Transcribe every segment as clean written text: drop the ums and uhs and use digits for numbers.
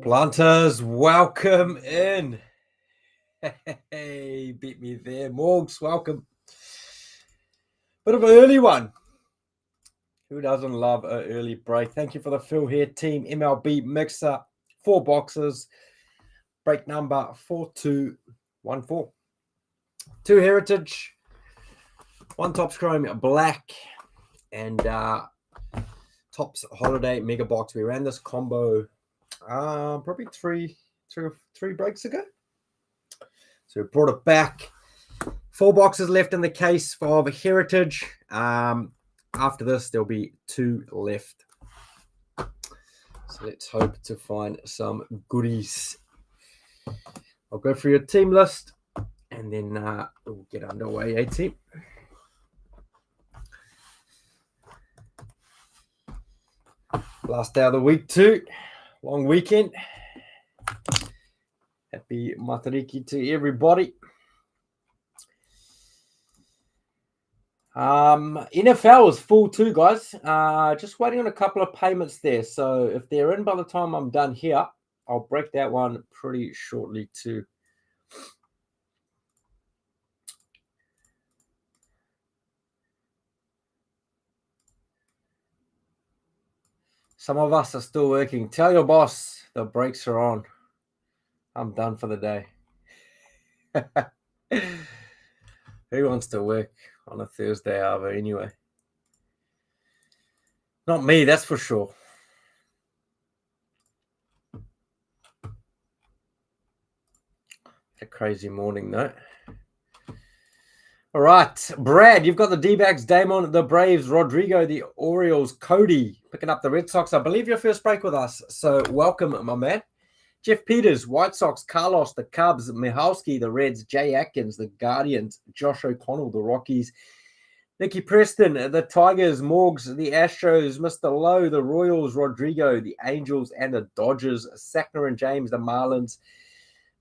Planters, welcome in. Hey, beat me there. Morgs, welcome. Bit of an early one. Who doesn't love an early break? Thank you for the Phil here, team MLB Mixer. 4 boxes. Break number 4214. 2 Heritage. 1 Topps Chrome Black. And Topps Holiday Mega Box. We ran this combo probably three breaks ago. So we brought it back. 4 boxes left in the case for Heritage. After this, there'll be 2 left. So let's hope to find some goodies. I'll go through your team list and then we'll get underway, team. Last day of the week too. Long weekend. Happy Matariki to everybody. NFL is full too, guys. Just waiting on a couple of payments there. So if they're in by the time I'm done here, I'll break that one pretty shortly too. Some of us are still working. Tell your boss the brakes are on. I'm done for the day. Who wants to work on a Thursday hour anyway? Not me, that's for sure. A crazy morning, though. All right, Brad, you've got the D-backs, Damon, the Braves, Rodrigo, the Orioles, Cody, picking up the Red Sox. I believe your first break with us, so welcome, my man. Jeff Peters, White Sox, Carlos, the Cubs, Mihalski, the Reds, Jay Atkins, the Guardians, Josh O'Connell, the Rockies, Nicky Preston, the Tigers, Morgs, the Astros, Mr. Lowe, the Royals, Rodrigo, the Angels, and the Dodgers, Sackner and James, the Marlins,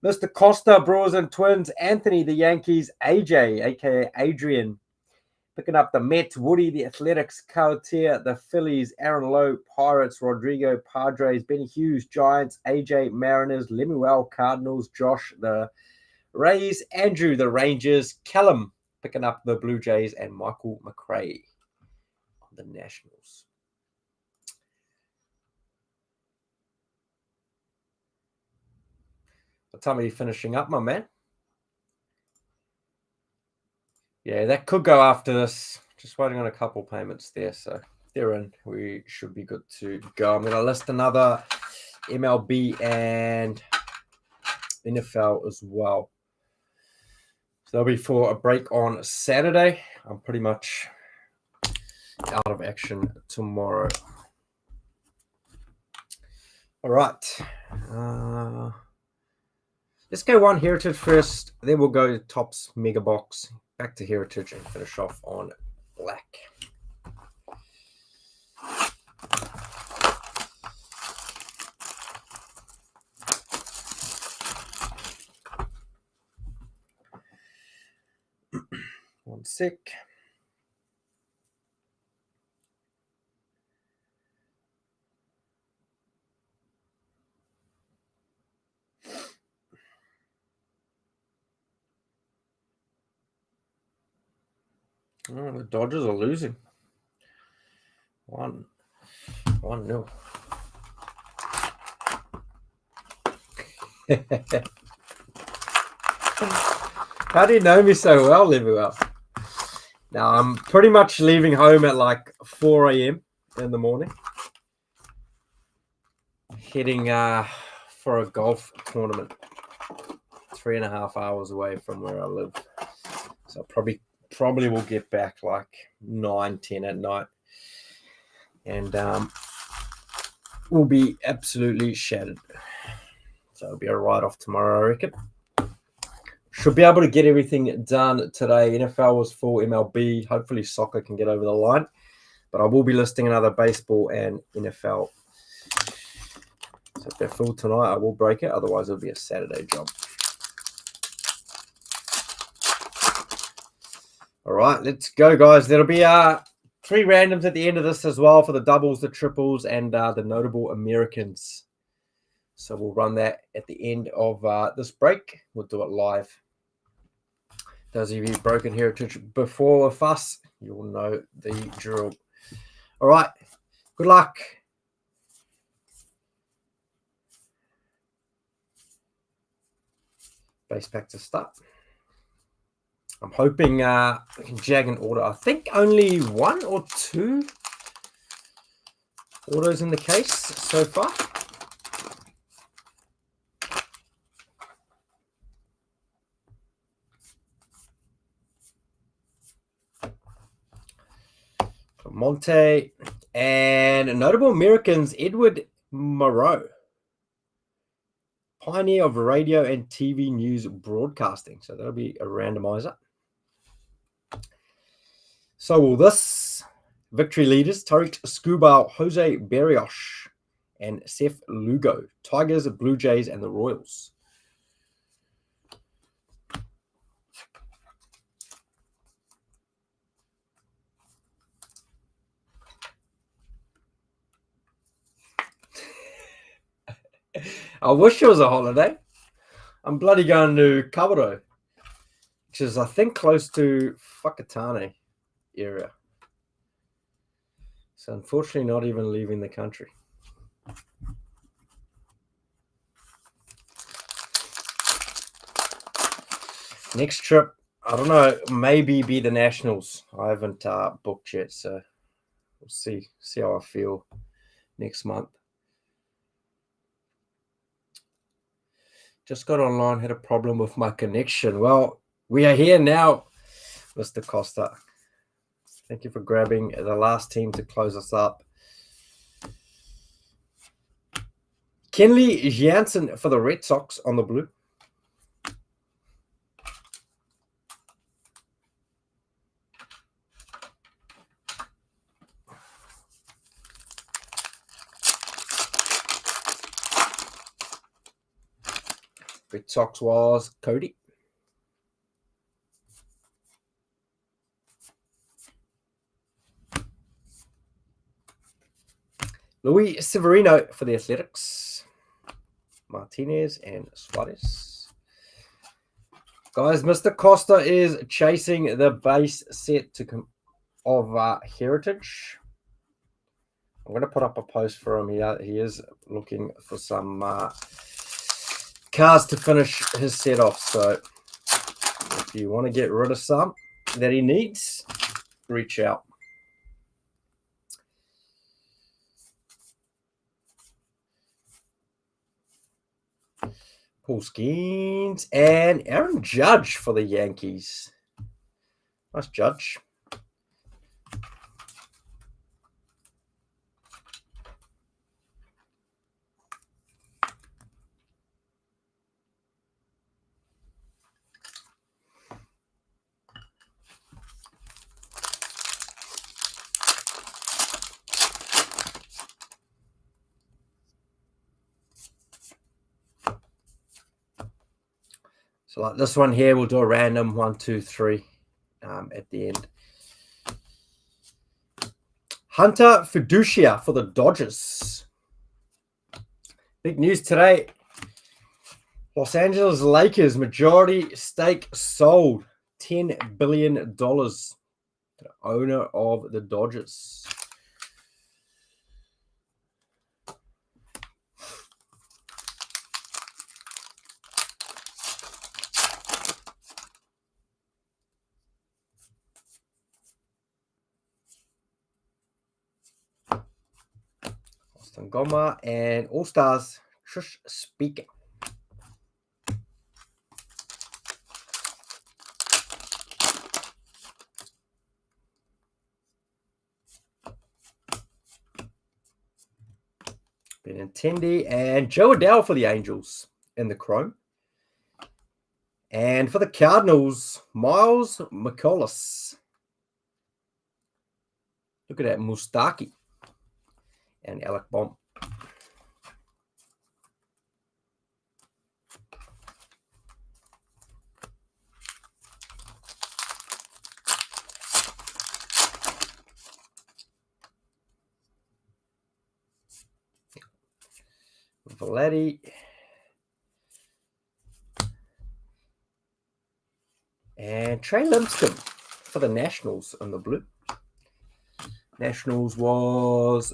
Mr. Costa, Brewers and Twins, Anthony, the Yankees, AJ, aka Adrian, picking up the Mets, Woody, the Athletics, Cartier, the Phillies, Aaron Lowe, Pirates, Rodrigo, Padres, Benny Hughes, Giants, AJ, Mariners, Lemuel, Cardinals, Josh, the Rays, Andrew, the Rangers, Callum, picking up the Blue Jays, and Michael McRae on the Nationals. What time are you finishing up, my man? Yeah, that could go after this. Just waiting on a couple payments there. So if they're in, we should be good to go. I'm going to list another MLB and NFL as well. So that'll be for a break on Saturday. I'm pretty much out of action tomorrow. All right. Let's go 1 Heritage first. Then we'll go to Topps Mega Box. Back to Heritage and finish off on Black. One sec. Oh, the Dodgers are losing. 1-0. How do you know me so well, Lemuel? Now, I'm pretty much leaving home at like 4 a.m. in the morning. Heading for a golf tournament. 3.5 hours away from where I live. So probably will get back like 9, 10 at night. And we'll be absolutely shattered. So it'll be a write-off tomorrow, I reckon. Should be able to get everything done today. NFL was full, MLB. Hopefully soccer can get over the line. But I will be listing another baseball and NFL. So if they're full tonight, I will break it. Otherwise, it'll be a Saturday job. All right, let's go, guys. There'll be 3 randoms at the end of this as well for the doubles, the triples, and the notable Americans. So we'll run that at the end of this break. We'll do it live. Those of you broken heritage before with us, you will know the drill. All right, good luck. Base back to start. I'm hoping we can jag an order. I think only 1 or 2 autos in the case so far. Monte and notable Americans, Edward Moreau, pioneer of radio and TV news broadcasting. So that'll be a randomizer. So will this victory leaders, Tariq Skubal, Jose Berrios, and Seth Lugo, Tigers, Blue Jays, and the Royals. I wish it was a holiday. I'm bloody going to Kawerau, which is, I think, close to Whakatane area. So unfortunately, not even leaving the country. Next trip, I don't know, maybe be the Nationals. I haven't booked yet, so we'll see how I feel next month. Just got online, had a problem with my connection. Well, we are here now, Mr. Costa. Thank you for grabbing the last team to close us up. Kenley Jansen for the Red Sox on the blue. Red Sox was Cody. Luis Severino for the Athletics. Martinez and Suarez. Guys, Mr. Costa is chasing the base set of Heritage. I'm going to put up a post for him here. He is looking for some cars to finish his set off. So if you want to get rid of some that he needs, reach out. Paul Skeens and Aaron Judge for the Yankees. Nice Judge. So like this one here, we'll do a random 1, 2, 3 at the end. Hunter Fiducia for the Dodgers. Big news today. Los Angeles Lakers majority stake sold. $10 billion to the owner of the Dodgers. Goma and All Stars Trish Speaker. Benintendi and Joe Adele for the Angels in the chrome. And for the Cardinals, Miles McCollis. Look at that, Mustaki and Alec Bohm. Vladdy. And Trey Limpscomb for the Nationals on the blue. Nationals was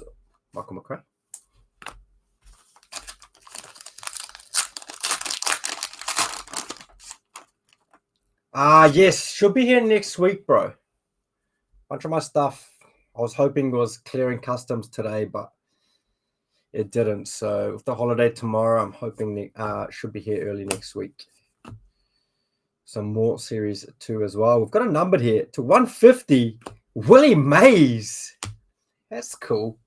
Michael McRae. Yes, should be here next week, bro. Bunch of my stuff I was hoping was clearing customs today, but it didn't. So with the holiday tomorrow, I'm hoping should be here early next week. Some more Series 2 as well. We've got a numbered here to 150. Willie Mays. That's cool.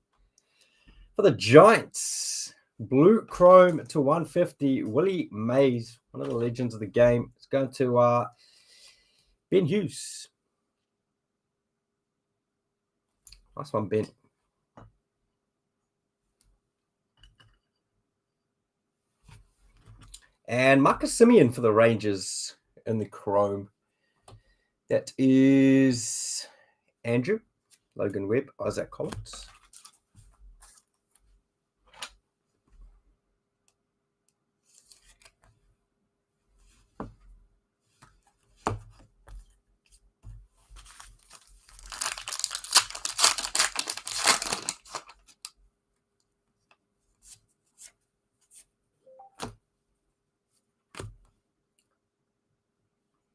For the Giants, blue chrome to 150. Willie Mays, one of the legends of the game. It's going to Ben Hughes. Nice one, Ben. And Marcus Simeon for the Rangers in the chrome. That is Andrew, Logan Webb, Isaac Collins.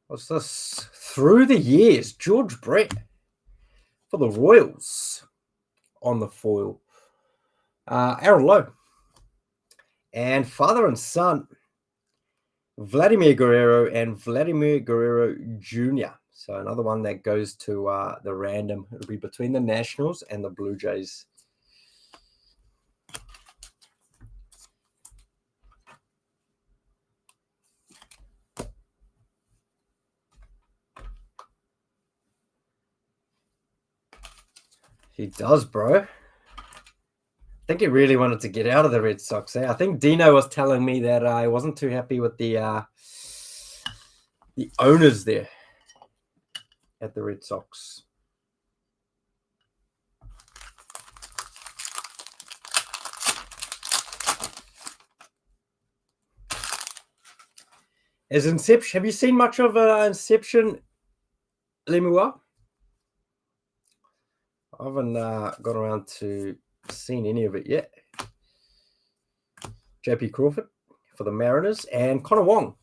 What's this? Through the years, George Brett for the Royals on the foil. Aaron Lowe. And father and son, Vladimir Guerrero and Vladimir Guerrero Jr. So another one that goes to the random. It'll be between the Nationals and the Blue Jays. He does, bro. I think he really wanted to get out of the Red Sox. I think Dino was telling me that I wasn't too happy with the owners there at the Red Sox. As Inception, have you seen much of Inception, Lemuel? I haven't got around to seeing any of it yet. JP Crawford for the Mariners and Connor Wong,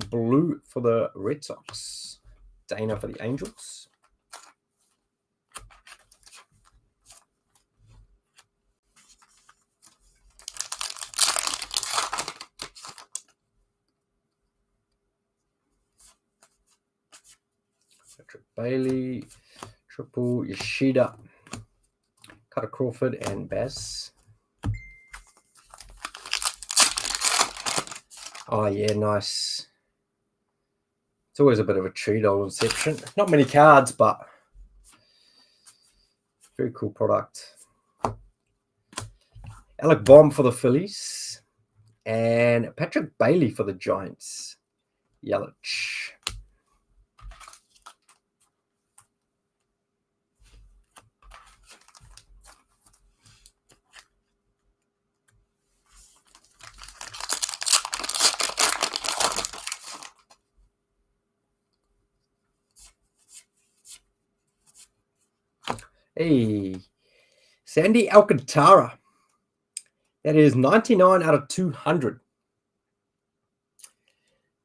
blue for the Red Sox. Dana for the Angels. Patrick Bailey, Triple Yoshida, Cutter Crawford, and Bass. Oh, yeah, nice. It's always a bit of a treat, old Inception. Not many cards, but very cool product. Alec Baum for the Phillies. And Patrick Bailey for the Giants. Yelich. Hey, Sandy Alcantara. That is 99 out of 200.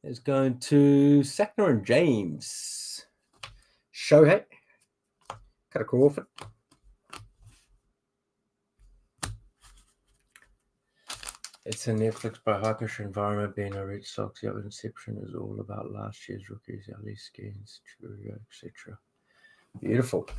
It's going to Sackner and James. Shohei. Cutter Crawford. It's a Netflix by Harkish environment being a Red Sox. The other Inception is all about last year's rookies, Ali Skins, etc. Beautiful.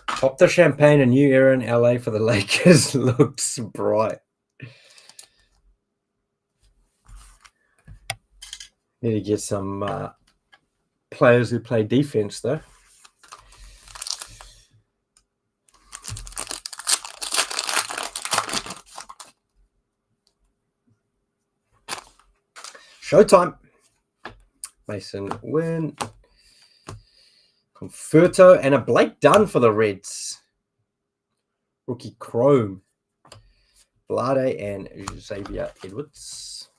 Pop the champagne, a new era in LA for the Lakers looks bright. Need to get some players who play defense, though. Showtime. Mason Wynn. Conferto and a Blake Dunn for the Reds. Rookie Chrome. Vlade and Xavier Edwards.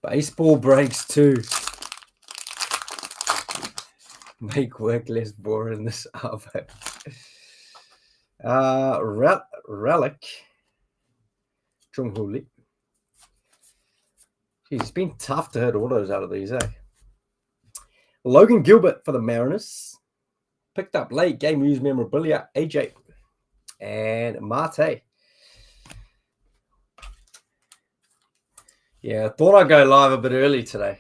Baseball breaks too. Make work less boring this Arvo. Relic. Chung-Hoo Lee. Jeez, it's been tough to hit autos out of these, eh? Logan Gilbert for the Mariners. Picked up late. Game used memorabilia. AJ. And Marte. Yeah, I thought I'd go live a bit early today.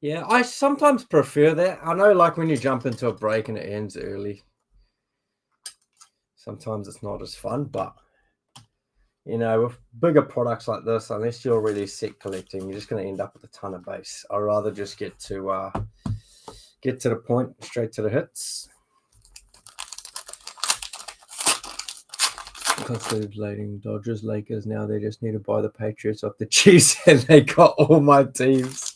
Yeah, I sometimes prefer that. I know, like, when you jump into a break and it ends early, sometimes it's not as fun, but, you know, with bigger products like this, unless you're really set collecting, you're just going to end up with a ton of base. I'd rather just get to the point, straight to the hits. Contemplating Dodgers, Lakers. Now they just need to buy the Patriots off the Chiefs, and they got all my teams.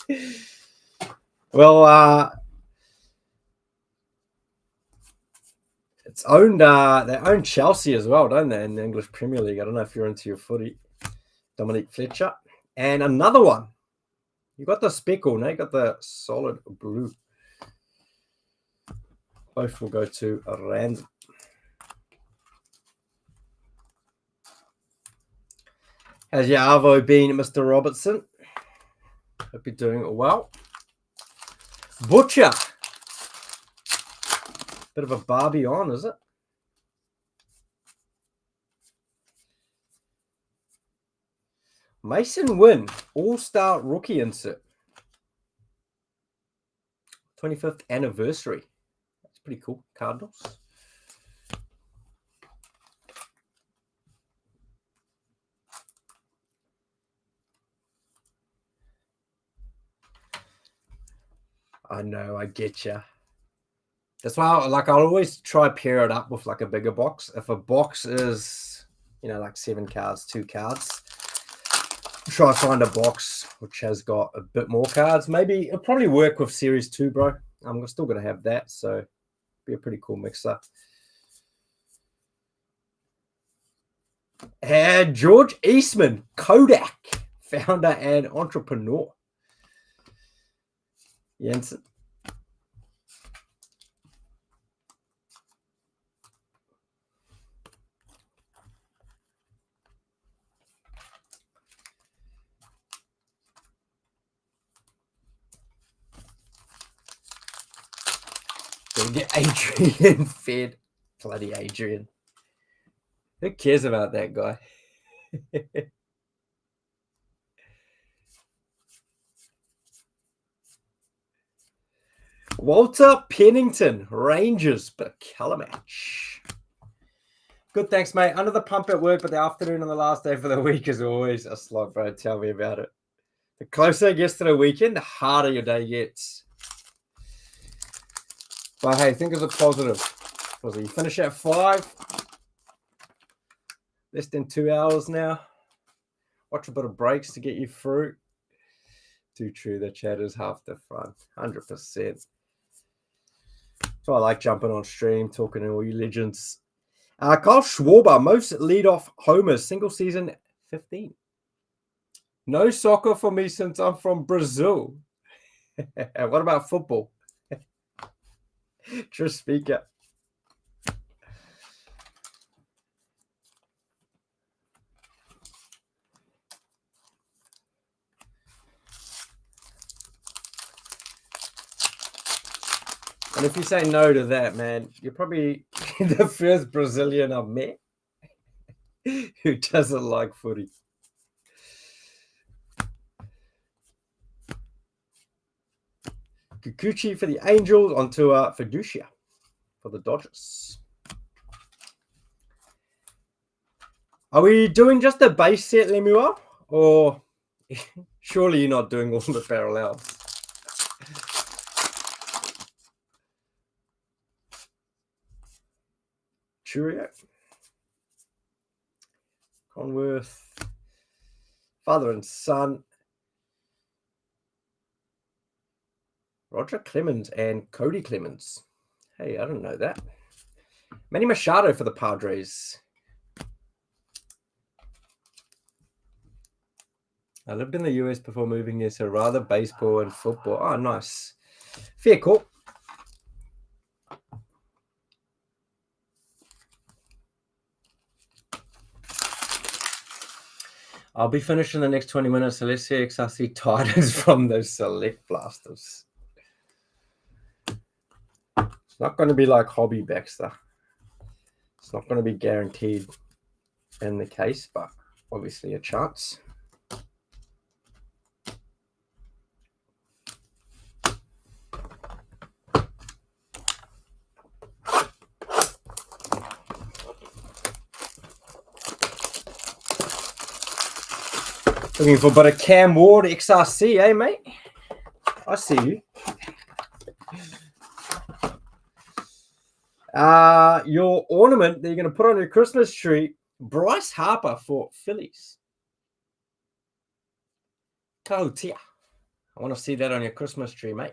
Well, it's owned. They own Chelsea as well, don't they? In the English Premier League. I don't know if you're into your footy. Dominic Fletcher, and another one. You got the speckle, now you got the solid blue. Both will go to Rand. How's your Arvo been, Mr. Robertson? Hope you're doing well. Butcher. Bit of a Barbie on, is it? Mason Wynn, All-Star Rookie insert. 25th anniversary. That's pretty cool. Cardinals. I know, I get you. That's why, I'll always try pair it up with like a bigger box. If a box is, like 7 cards, 2 cards, try to find a box which has got a bit more cards. Maybe it'll probably work with Series 2, bro. I'm still going to have that, so be a pretty cool mixer. And George Eastman, Kodak, founder and entrepreneur. Jensen. Gonna get Adrian fed. Bloody Adrian. Who cares about that guy? Walter Pennington, Rangers, but color match. Good, thanks, mate. Under the pump at work, but the afternoon on the last day for the week is always a slog, bro. Tell me about it. The closer it gets to the weekend, the harder your day gets. But hey, think of the positive. You finish at 5. Less than 2 hours now. Watch a bit of breaks to get you through. Too true. The chat is half the fun. 100%. So I like jumping on stream, talking to all you legends. Kyle Schwarber, most leadoff homers, single season 15. No soccer for me since I'm from Brazil. What about football? True speaker. And if you say no to that, man, you're probably the first Brazilian I've met who doesn't like footy. Kikuchi for the Angels, onto Fiducia for the Dodgers. Are we doing just a base set, Lemuel? Or surely you're not doing all the parallels? Churio. Conworth. Father and son. Roger Clemens and Cody Clemens. Hey, I don't know that. Manny Machado for the Padres. I lived in the US before moving here, so rather baseball and football. Oh, nice. Fair call. I'll be finished in the next 20 minutes, so let's see XRC Titans from those select blasters. It's not going to be like Hobby Baxter. It's not going to be guaranteed in the case, but obviously a chance. Looking for a bit of Cam Ward XRC, eh, mate? I see you. Your ornament that you're going to put on your Christmas tree, Bryce Harper for Phillies. Kautia. I want to see that on your Christmas tree, mate.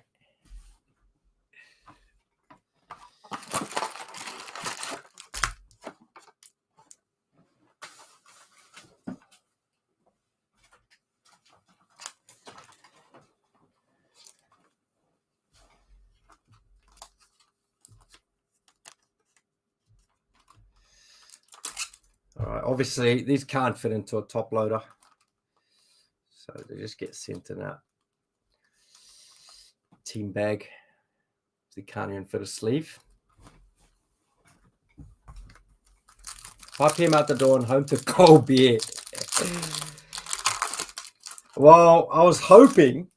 All right, obviously these can't fit into a top loader, so they just get sent in a team bag. They can't even fit a sleeve. Hi PM out the door and home to cold beer. Well, I was hoping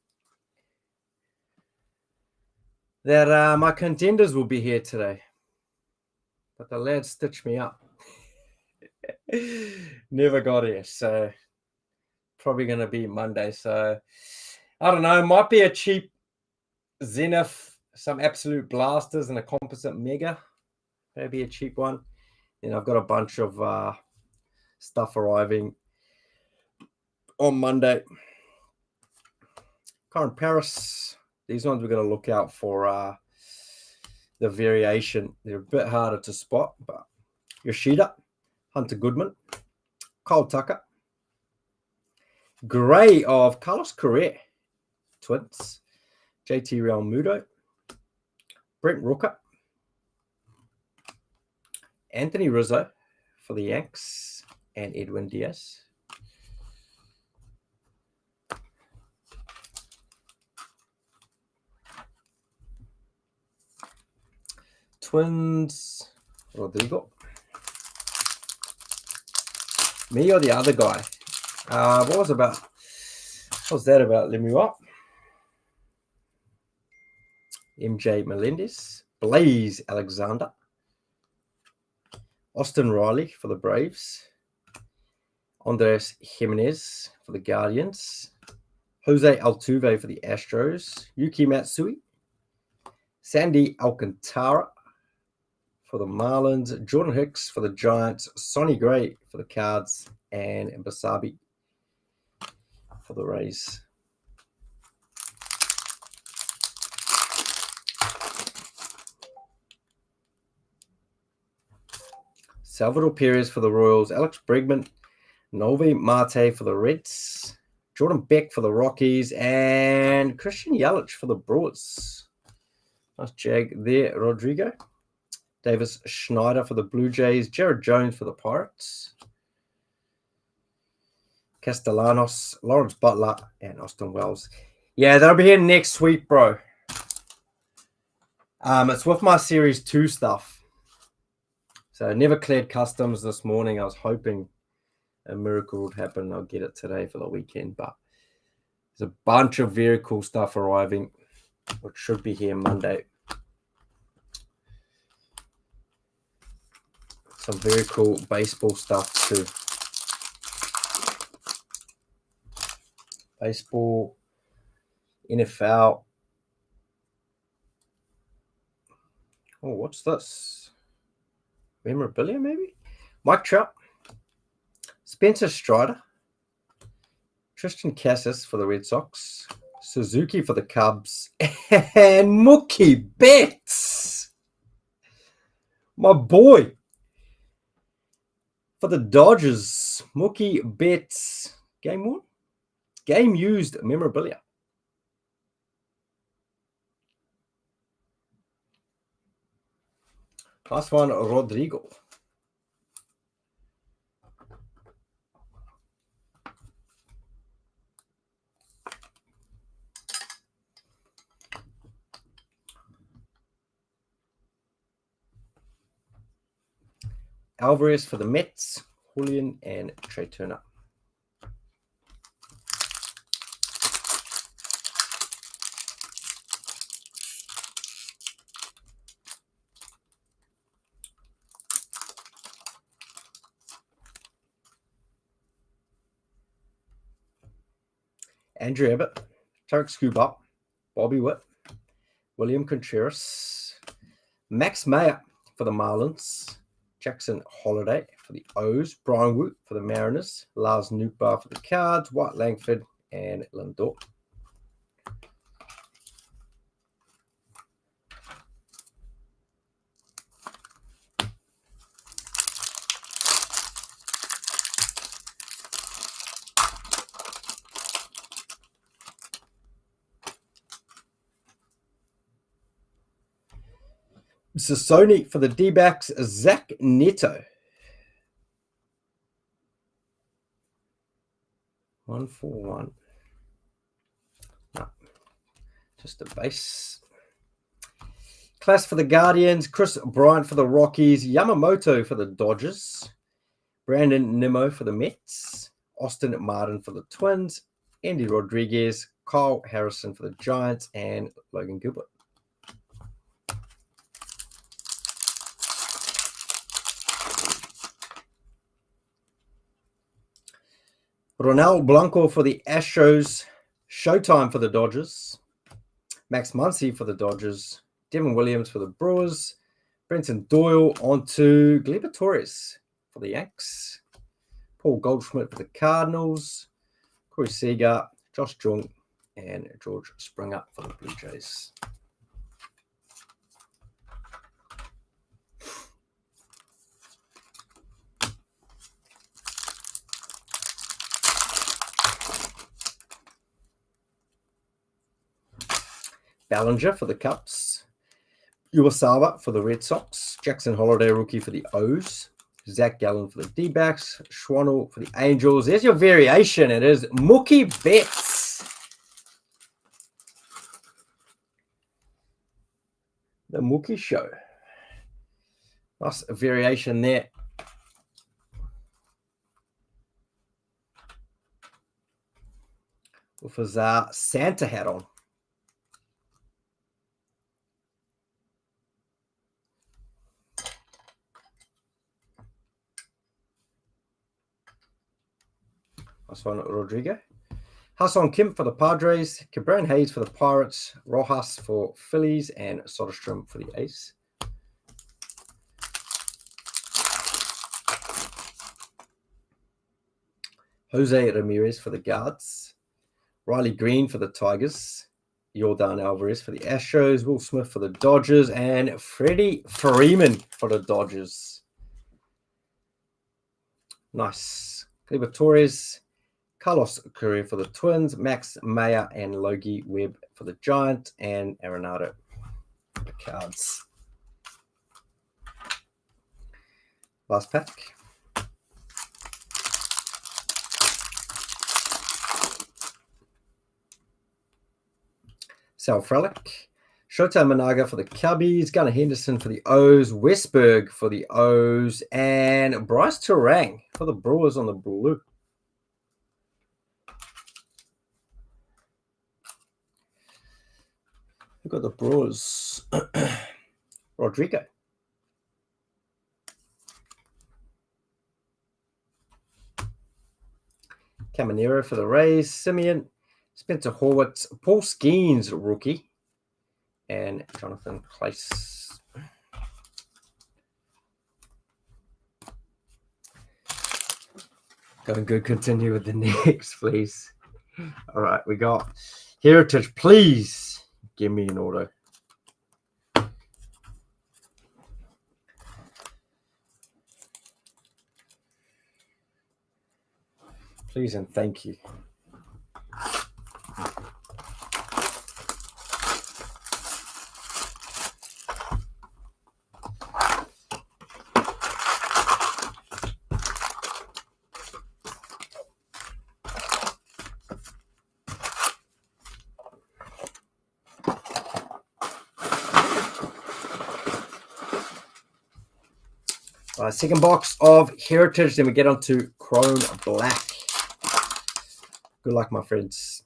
that my contenders will be here today, but the lads stitched me up. Never got here, so probably going to be Monday. So I don't know, might be a cheap Zenith, some absolute blasters and a composite mega, maybe a cheap one. And I've got a bunch of stuff arriving on Monday. Current Paris, these ones we're going to look out for the variation. They're a bit harder to spot, but Yoshida, Hunter Goodman, Kyle Tucker, Gray of Carlos Correa, Twins, JT Realmuto, Brent Rooker, Anthony Rizzo for the Yanks, and Edwin Diaz. Twins, Rodrigo. Me or the other guy? What was that about? Let me up. MJ Melendez, Blaze Alexander, Austin Riley for the Braves, Andres Jimenez for the Guardians, Jose Altuve for the Astros, Yuki Matsui, Sandy Alcantara for the Marlins, Jordan Hicks for the Giants, Sonny Gray for the Cards, and Basabi for the Rays. Salvador Perez for the Royals, Alex Bregman, Novi Marte for the Reds, Jordan Beck for the Rockies, and Christian Yelich for the Brewers. Nice jag there, Rodrigo. Davis Schneider for the Blue Jays, Jared Jones for the Pirates, Castellanos, Lawrence Butler, and Austin Wells. Yeah, they'll be here next week, bro. It's with my Series 2 stuff. So I never cleared customs this morning. I was hoping a miracle would happen. I'll get it today for the weekend, but there's a bunch of very cool stuff arriving. which should be here Monday. Some very cool baseball stuff too. Baseball, NFL. Oh, what's this? Memorabilia, maybe? Mike Trout. Spencer Strider. Tristan Cassis for the Red Sox. Suzuki for the Cubs. And Mookie Betts. My boy. For the Dodgers. Mookie Betts. Game 1. Game used memorabilia. Last one, Rodrigo. Alvarez for the Mets. Julian and Trey Turner. Andrew Abbott, Tarek Skubal, Bobby Witt, William Contreras, Max Meyer for the Marlins, Jackson Holiday for the O's, Brian Woot for the Mariners, Lars Nootbaar for the Cards, White Langford, and Lindor. Sony for the D-backs, Zach Neto. 141. No, just a base. Class for the Guardians, Chris Bryant for the Rockies, Yamamoto for the Dodgers, Brandon Nimmo for the Mets, Austin Martin for the Twins, Andy Rodriguez, Kyle Harrison for the Giants, and Logan Gilbert. Ronald Blanco for the Astros, Showtime for the Dodgers, Max Muncy for the Dodgers, Devin Williams for the Brewers, Brenton Doyle onto Gleyber Torres for the Yanks, Paul Goldschmidt for the Cardinals, Corey Seager, Josh Jung, and George Springer for the Blue Jays. Ballinger for the Cubs, Iwasawa for the Red Sox, Jackson Holiday rookie for the O's, Zach Gallen for the D-backs, Schwannel for the Angels. There's your variation. It is Mookie Betts. The Mookie Show. Nice variation there. With his Santa hat on. Nice one, Rodrigo. Hassan Kim for the Padres, Cameron Hayes for the Pirates, Rojas for Phillies, and Soderstrom for the Ace. Jose Ramirez for the Guards, Riley Green for the Tigers, Jordan Alvarez for the Astros, Will Smith for the Dodgers, and Freddie Freeman for the Dodgers. Nice. Gleyber Torres, Carlos Correa for the Twins, Max Meyer and Logie Webb for the Giants, and Arenado for the Cards. Last pack. Sal Frelick, Shota Managa for the Cubbies, Gunnar Henderson for the O's, Westberg for the O's, and Bryce Turang for the Brewers on the blue. We've got the Brewers. Rodrigo. Caminero for the Rays. Simeon. Spencer Horwitz. Paul Skeens, rookie. And Jonathan Clace. Going good. Continue with the next, please. All right, we got Heritage. Please give me an auto. Please and thank you. Second box of Heritage. Then we get on to Chrome Black. Good luck, my friends.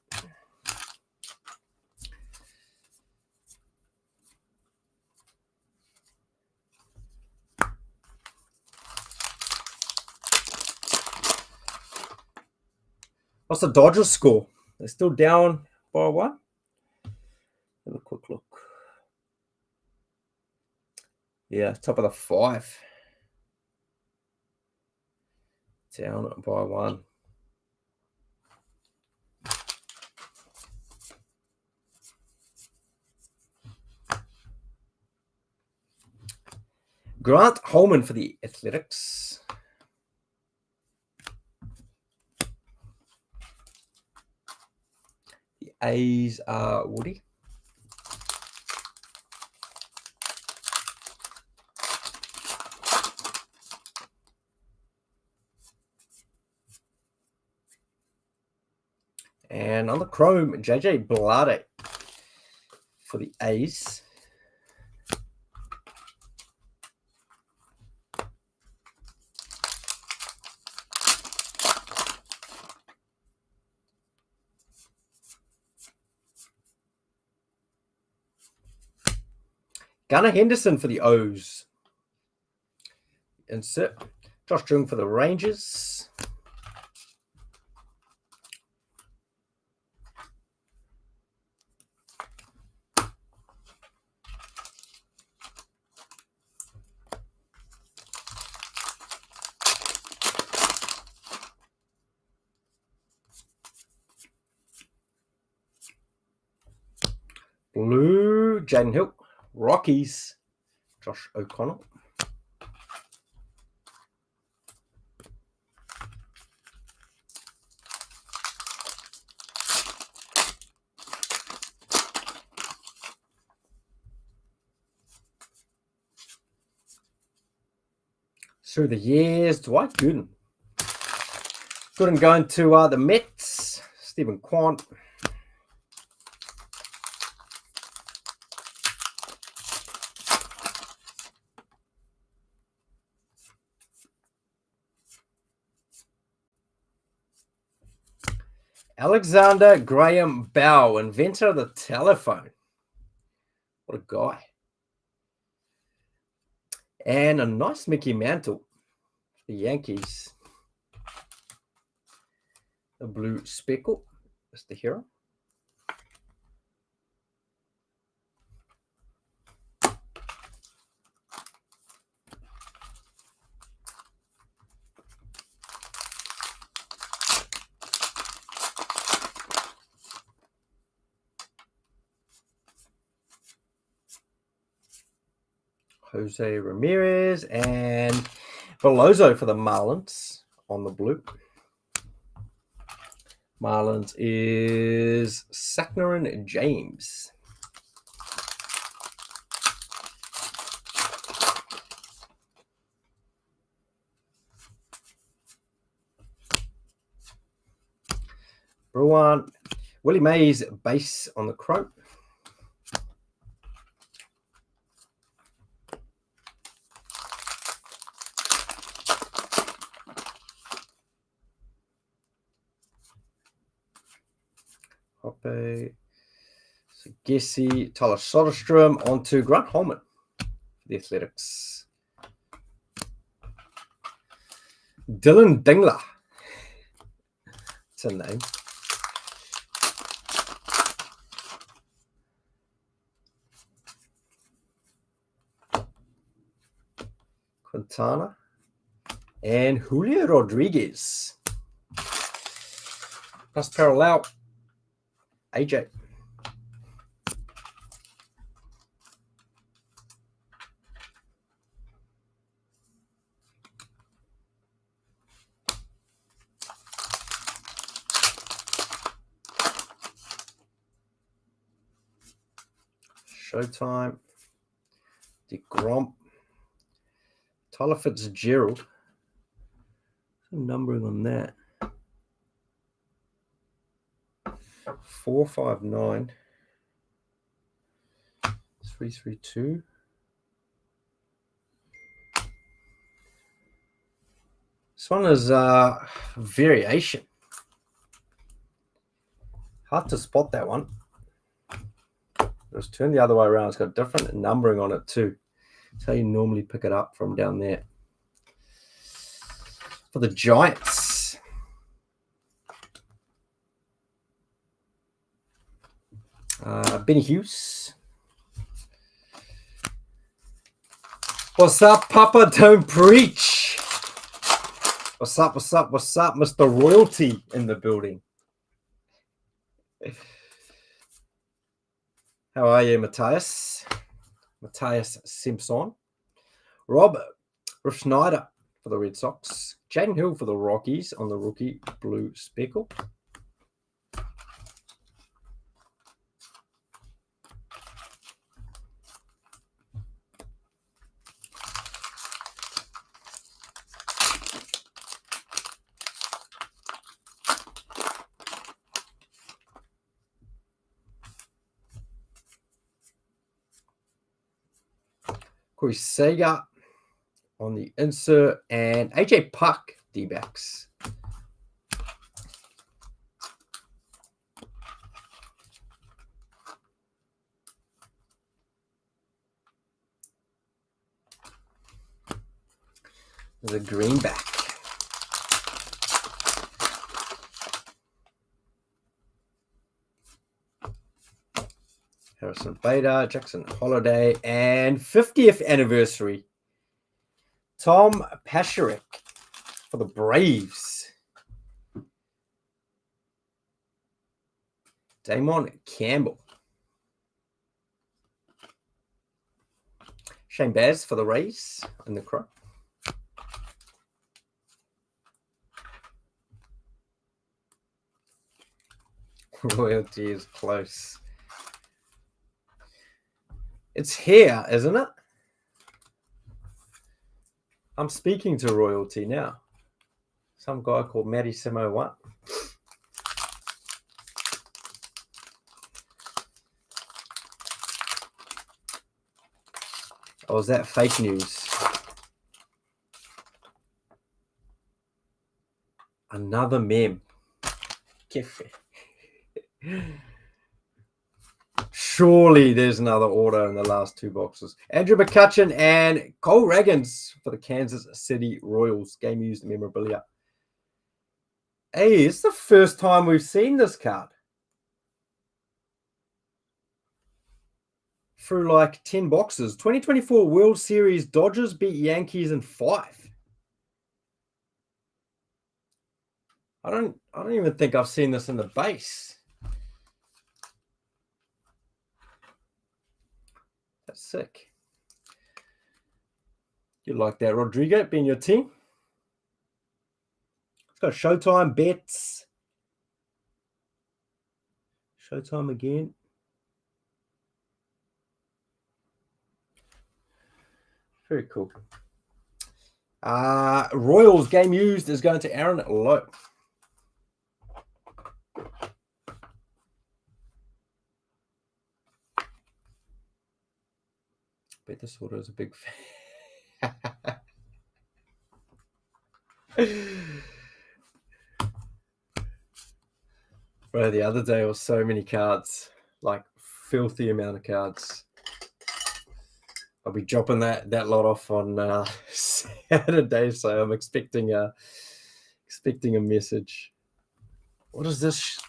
What's the Dodgers score? They're still down by one. Have a quick look. Yeah, top of the 5. Down by 1. Grant Holman for the Athletics. The A's are Woody. And on the Chrome, JJ Blade for the A's. Gunnar Henderson for the O's. Insert. Josh Jung for the Rangers. Blue, Jaden Hill. Rockies, Josh O'Connell. Through the years, Dwight Gooden. Gooden going to the Mets, Stephen Quant. Alexander Graham Bell, inventor of the telephone. What a guy. And a nice Mickey Mantle for the Yankees. The blue speckle. That's the hero. Jose Ramirez and Veloso for the Marlins on the blue. Marlins is Sackner James. Bruin, Willie Mays base on the Chrome. Hoppe, Gessie, Tyler Soderstrom, on to Grant Holman for the Athletics. Dylan Dingler. That's a name. Quintana. And Julio Rodriguez. Plus parallel. AJ. Showtime. DeGrom. Tyler Fitzgerald. Some numbering on that. 459. 332. This one is variation. Hard to spot that one. Just turn the other way around. It's got different numbering on it too. That's how you normally pick it up from down there. For the Giants. Benny Hughes. What's up, Papa? Don't preach. What's up, what's up, what's up, Mr. Royalty in the building? How are you, Matthias? Matthias Simpson. Rob Schneider for the Red Sox. Jaden Hill for the Rockies on the rookie blue speckle. Corey Seager on the insert and AJ Puck D-backs. There's a greenback. Harrison Bader, Jackson Holiday, and 50th anniversary. Tom Pascherik for the Braves. Damon Campbell. Shane Baz for the Rays in the Crow. Royalty is close. It's here, isn't it? I'm speaking to Royalty now. Some guy called Matty Simo 1. Or is that fake news? Another meme. Surely there's another order in the last two boxes. Andrew McCutcheon and Cole Reagans for the Kansas City Royals. Game used memorabilia. Hey, it's the first time we've seen this card. Through like 10 boxes. 2024 World Series Dodgers beat Yankees in 5. I don't even think I've seen this in the base. That's sick. You like that, Rodrigo, being your team? It's got Showtime, Betts. Showtime again. Very cool. Royals game used is going to Aaron Lowe. Bet this order is a big fan. Bro, the other day was so many cards. Like filthy amount of cards. I'll be dropping that lot off on Saturday, so I'm expecting a message. What is this?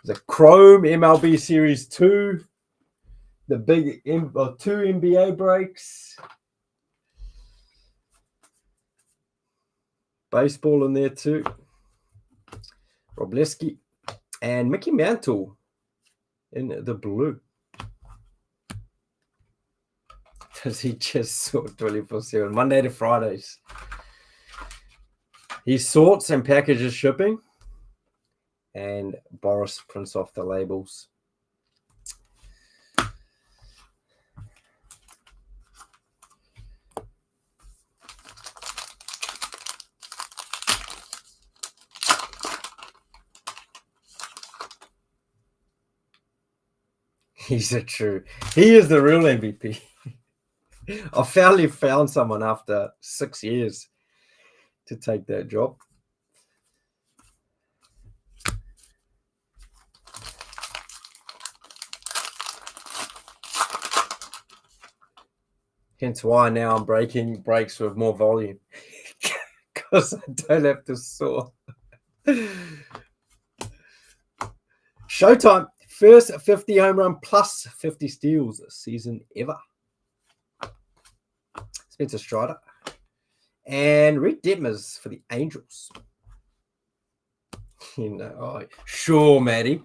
The Chrome MLB Series 2. The big 2 NBA breaks. Baseball in there too. Robleski and Mickey Mantle in the blue. Does he just sort 24/7? Monday to Fridays. He sorts and packages shipping. And Boris prints off the labels. He is the real MVP. I finally found someone after 6 years to take that job. Hence why now I'm breaking breaks with more volume. Because I don't have to sort. Showtime. First 50 home run plus 50 steals this season ever. Spencer Strider. And Rick Detmers for the Angels. Sure, Maddie.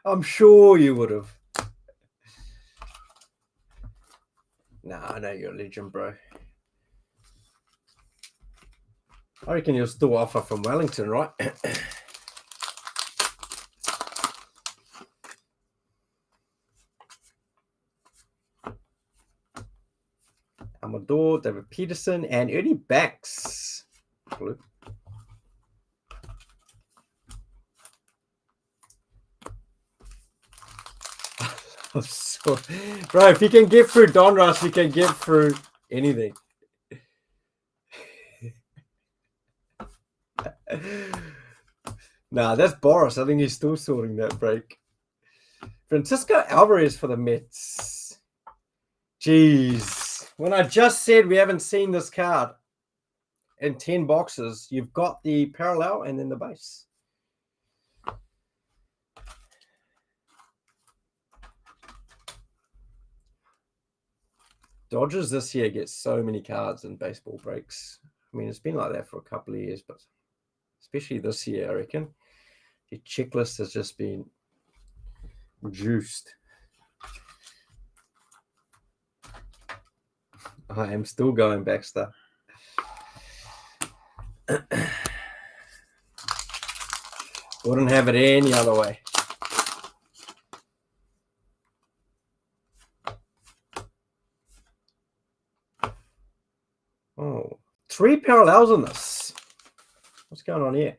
I'm sure you would have. Nah, I know you're a legend, bro. I reckon you'll still offer from Wellington, right? Amador, David Peterson, and Ernie Banks. Blue. Bro, if you can get through Donruss, you can get through anything. Nah, that's Boris. I think he's still sorting that break. Francisco Alvarez for the Mets. Jeez. When I just said we haven't seen this card in 10 boxes, you've got the parallel and then the base. Dodgers this year get so many cards in baseball breaks. I mean, it's been like that for a couple of years, but especially this year, I reckon. The checklist has just been juiced. I am still going, Baxter. Wouldn't have it any other way. Oh, 3 parallels on this. What's going on here?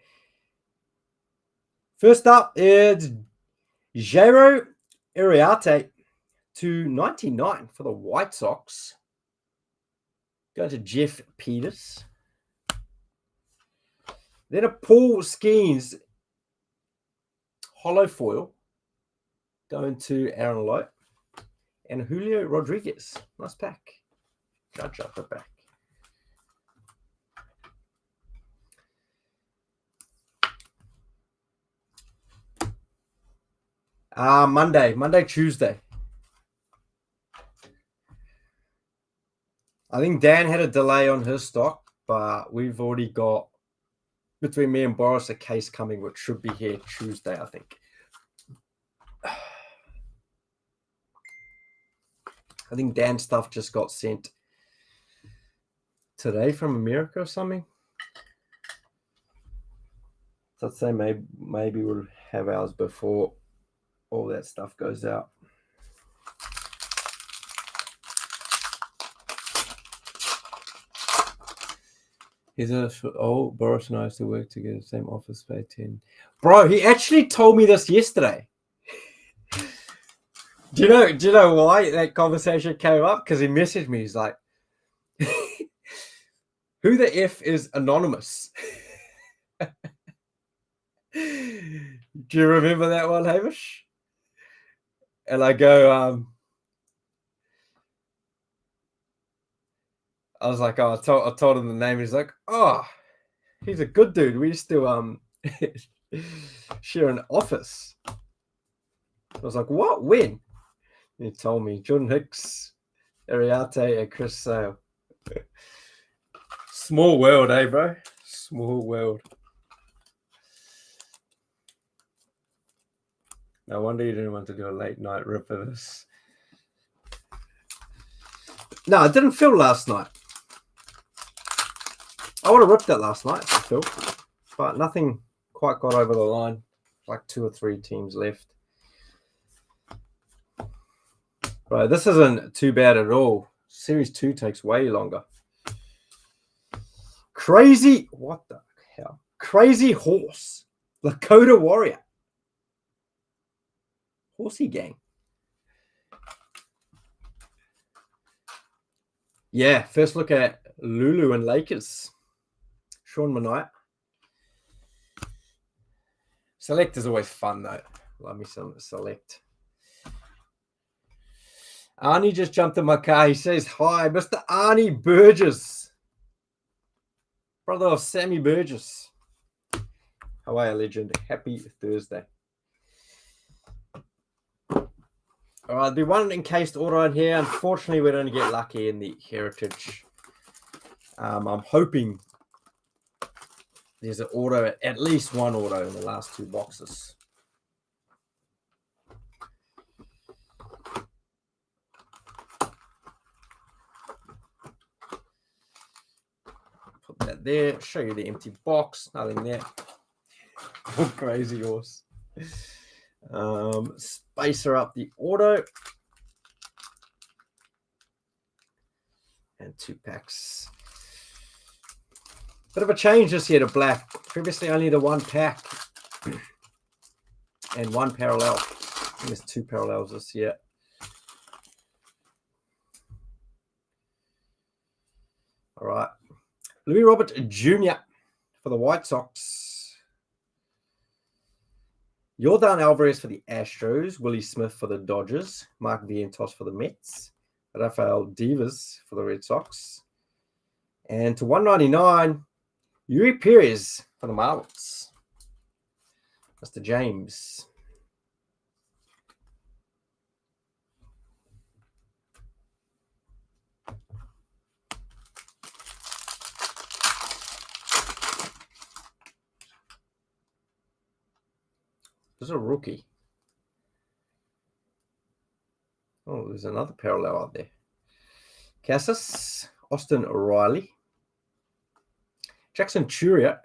First up, it's Jairo Iriarte to 99 for the White Sox. Go to Jeff Peters. Then a Paul Skeens hollow foil going to Aaron Lowe and Julio Rodriguez. Nice pack. Judge up the back. Monday, Tuesday. I think Dan had a delay on his stock, but we've already got, between me and Boris, a case coming, which should be here Tuesday, I think. I think Dan's stuff just got sent today from America or something. So I'd say maybe we'll have ours before all that stuff goes out. Boris and I used to work together, same office for 10. Bro, he actually told me this yesterday. Do you know why that conversation came up? Because he messaged me. He's like, who the F is Anonymous? Do you remember that one, Hamish? And I go, I was like, oh, I told him the name. He's like, oh, he's a good dude. We used to share an office. I was like, what? When? And he told me Jordan Hicks, Ariate, and Chris Sale. Small world, eh, bro? Small world. No wonder you didn't want to do a late night rip of this. No, I didn't film last night. I would have ripped that last night, I feel. But nothing quite got over the line. Like 2 or 3 teams left. Right, this isn't too bad at all. Series 2 takes way longer. Crazy, what the hell? Crazy Horse, Lakota Warrior. Horsey Gang. Yeah, first look at Lulu and Lakers. Sean Monight. Select is always fun, though. Love me some Select. Arnie just jumped in my car. He says, hi, Mr. Arnie Burgess. Brother of Sammy Burgess. How are you, legend? Happy Thursday. All right, there'll be one encased auto in here. Unfortunately, we don't get lucky in the Heritage. I'm hoping there's an auto, at least one auto in the last 2 boxes. Put that there. Show you the empty box. Nothing there. Crazy Horse. Spacer up the auto. And 2 packs. Bit of a change this year to black. Previously only the 1 pack. And 1 parallel. There's 2 parallels this year. All right. Louis Robert Jr. for the White Sox. Yordan Alvarez for the Astros. Willie Smith for the Dodgers. Mark Vientos for the Mets. Rafael Devers for the Red Sox. And to 199, Yuri Perez for the Marlins. Mr. James. This is a rookie. Oh, there's another parallel out there. Cassis, Austin O'Reilly, Jackson Churia,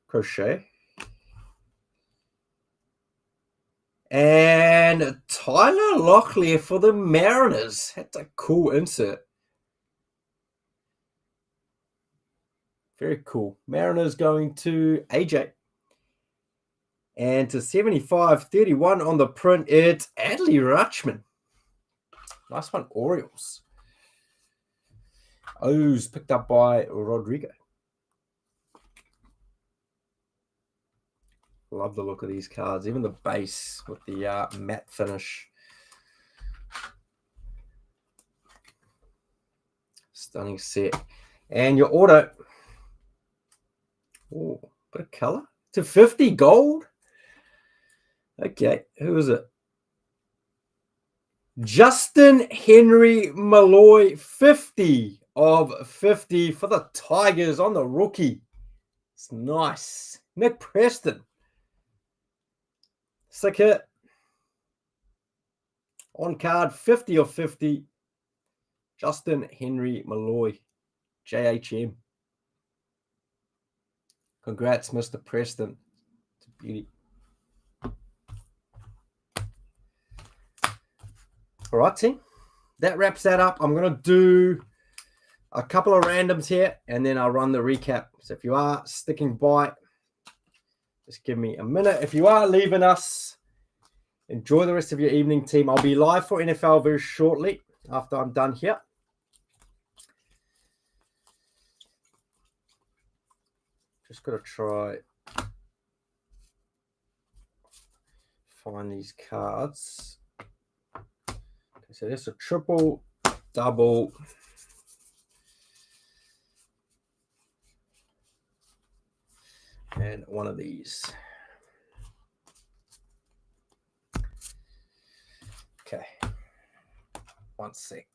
Crochet, and Tyler Locklear for the Mariners. That's a cool insert. Very cool. Mariners going to AJ. And to 75-31 on the print, it's Adley Rutschman. Nice one, Orioles. O's picked up by Rodrigo. Love the look of these cards. Even the base with the matte finish. Stunning set. And your auto. Oh, bit of color. To 50 gold. Okay, who is it? Justin Henry Malloy, 50 of 50 for the Tigers on the rookie. It's nice. Nick Preston. Sick hit. On card, 50 of 50. Justin Henry Malloy, JHM. Congrats, Mr. Preston. It's a beauty. All right, team. That wraps that up. I'm going to do a couple of randoms here, and then I'll run the recap. So if you are sticking by, just give me a minute. If you are leaving us, enjoy the rest of your evening, team. I'll be live for NFL very shortly after I'm done here. Just got to try find these cards. Okay, so this is a triple, double, and one of these. Okay, 1 sec.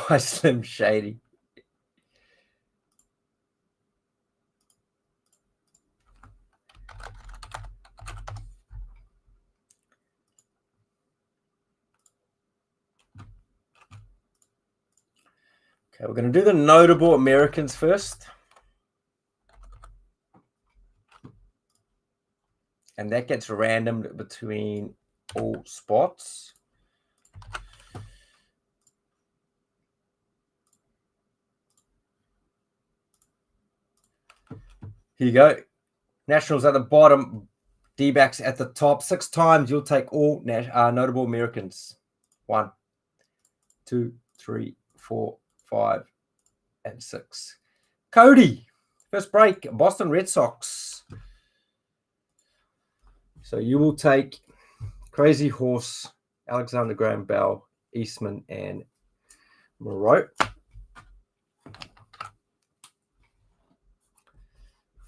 By Slim Shady. Okay, we're going to do the notable Americans first. And that gets randomed between all spots. Here you go. Nationals at the bottom, D-backs at the top. 6 times you'll take all notable Americans. 1, 2, 3, 4, 5, and 6. Cody, first break, Boston Red Sox. So you will take Crazy Horse, Alexander Graham Bell, Eastman, and Moreau.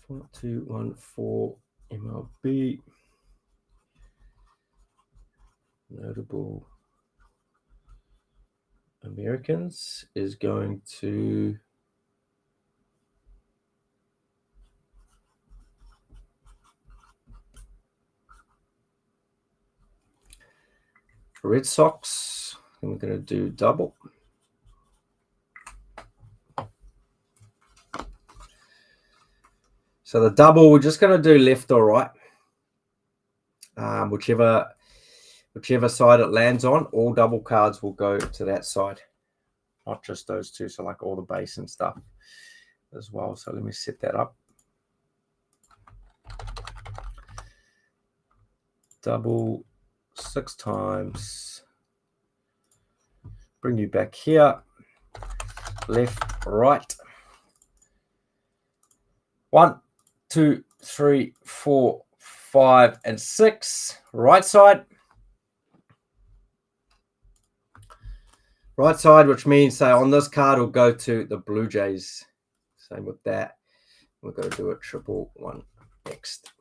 4214 MLB. Notable Americans is going to Red Sox. And we're going to do double. So the double, we're just going to do left or right. Whichever side it lands on, all double cards will go to that side. Not just those two, so like all the base and stuff as well. So let me set that up. Double 6 times. Bring you back here. Left, right. 1, 2, 3, 4, 5, and 6. Right side. Right side, which means on this card will go to the Blue Jays. Same with that. We're going to do a triple one next.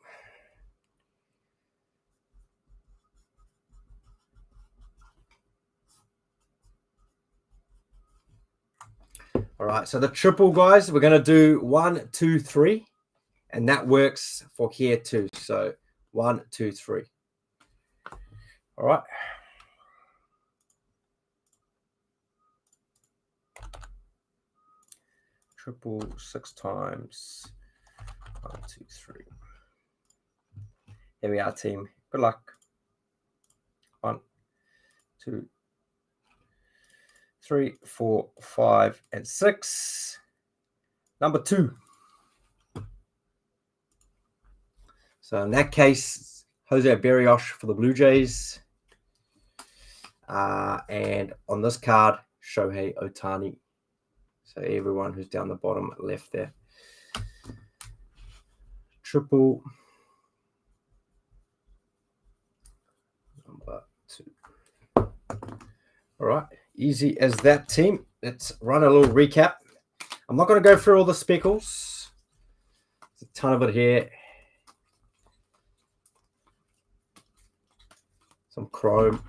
All right, so the triple, guys, we're going to do 1, 2, 3, and that works for here too. So 1, 2, 3. All right. Triple 6 times. 1, 2, 3. Here we are, team. Good luck. 1, 2, 3, 4, 5, and 6. Number 2. So in that case, Jose Berrios for the Blue Jays. And on this card, Shohei Ohtani. So everyone who's down the bottom left there. Triple. Number 2. All right. Easy as that, team. Let's run a little recap. I'm not going to go through all the speckles. There's a ton of it here. Some chrome.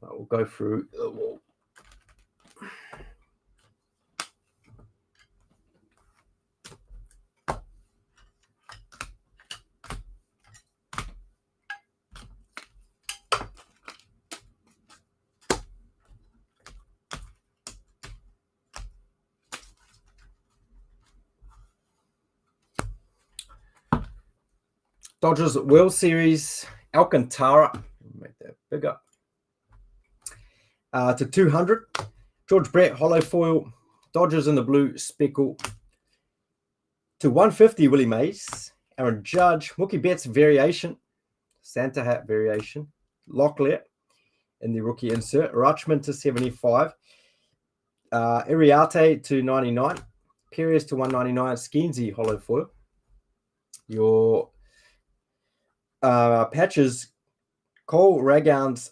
We'll go through the wall. Dodgers World Series, Alcantara, make that bigger, to 200. George Brett, hollow foil. Dodgers in the blue, speckle. To 150, Willie Mays. Aaron Judge, Mookie Betts variation, Santa Hat variation, Locklear in the rookie insert, Rutschman to 75, Iriarte to 99, Perez to 199, Skeensy hollow foil. Your patches, Cole Raghounds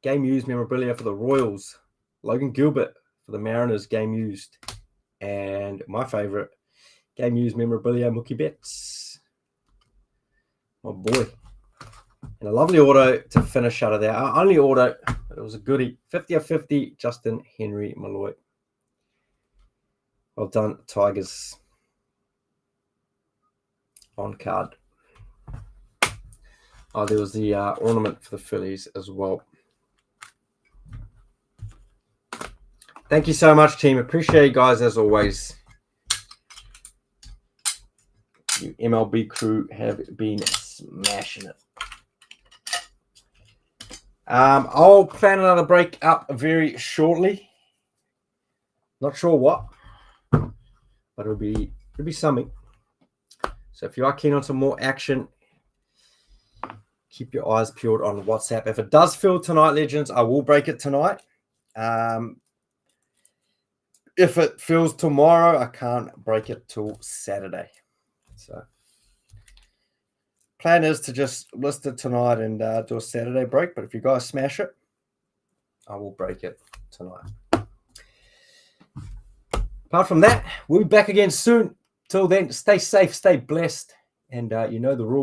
game used memorabilia for the Royals, Logan Gilbert for the Mariners game used, and my favorite game used memorabilia, Mookie Betts, my boy. And a lovely auto to finish out of there. Our only auto, but it was a goodie. 50 of 50, Justin Henry Malloy. Well done, Tigers. On card. Oh, there was the ornament for the Phillies as well. Thank you so much, team. Appreciate you guys as always. You MLB crew have been smashing it. I'll plan another break up very shortly. Not sure what, but it'll be something. So if you are keen on some more action, keep your eyes peeled on WhatsApp. If it does fill tonight, Legends, I will break it tonight. If it fills tomorrow, I can't break it till Saturday. So plan is to just list it tonight and do a Saturday break. But if you guys smash it, I will break it tonight. Apart from that, we'll be back again soon. Till then, stay safe, stay blessed, and you know the rules.